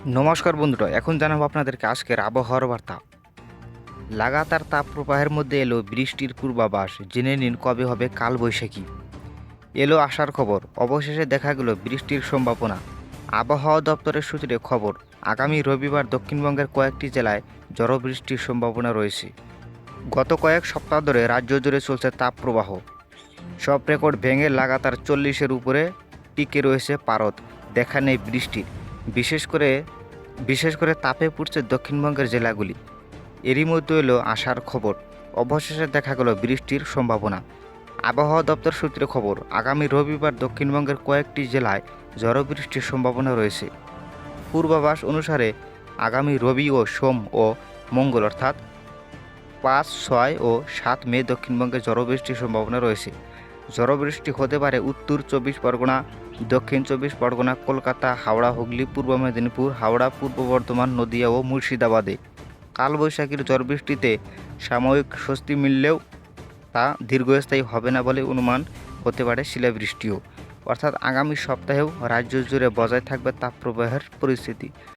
নমস্কার বন্ধুরা, এখন জানাবো আপনাদেরকে আজকের আবহাওয়ার বার্তা। লাগাতার তাপপ্রবাহের মধ্যে এলো বৃষ্টির পূর্বাভাস। জেনে নিন কবে হবে কালবৈশাখী। এলো আসার খবর, অবশেষে দেখা গেল বৃষ্টির সম্ভাবনা। আবহাওয়া দপ্তরের সূত্রে খবর, আগামী রবিবার দক্ষিণবঙ্গের কয়েকটি জেলায় ঝড়ো বৃষ্টির সম্ভাবনা রয়েছে। গত কয়েক সপ্তাহ ধরে রাজ্য জুড়ে চলছে তাপপ্রবাহ। সব রেকর্ড ভেঙে লাগাতার 40-এর উপরে টিকে রয়েছে পারদ। দেখা নেই বৃষ্টির। বিশেষ করে তাপে পুড়ছে দক্ষিণবঙ্গের জেলাগুলি। এরই মধ্যে এলো আসার খবর, অবশেষে দেখা গেল বৃষ্টির সম্ভাবনা। আবহাওয়া দপ্তর সূত্রে খবর, আগামী রবিবার দক্ষিণবঙ্গের কয়েকটি জেলায় ঝড়ো বৃষ্টির সম্ভাবনা রয়েছে। পূর্বাভাস অনুসারে আগামী রবি ও সোম ও মঙ্গল অর্থাৎ 5, 6 ও 7 মে দক্ষিণবঙ্গে ঝড়ো বৃষ্টির সম্ভাবনা রয়েছে। ঝড়ো বৃষ্টি হতে পারে উত্তর 24 পরগনা, দক্ষিণ 24 পরগনা, কলকাতা, হাওড়া, হুগলি, পূর্ব মেদিনীপুর, হাওড়া, পূর্ব বর্ধমান, নদিয়া ও মুর্শিদাবাদে। কালবৈশাখীর ঝড় বৃষ্টিতে সাময়িক স্বস্তি মিললেও তা দীর্ঘস্থায়ী হবে না বলে অনুমান। হতে পারে শিলাবৃষ্টিও। অর্থাৎ আগামী সপ্তাহেও রাজ্য জুড়ে বজায় থাকবে তাপপ্রবাহের পরিস্থিতি।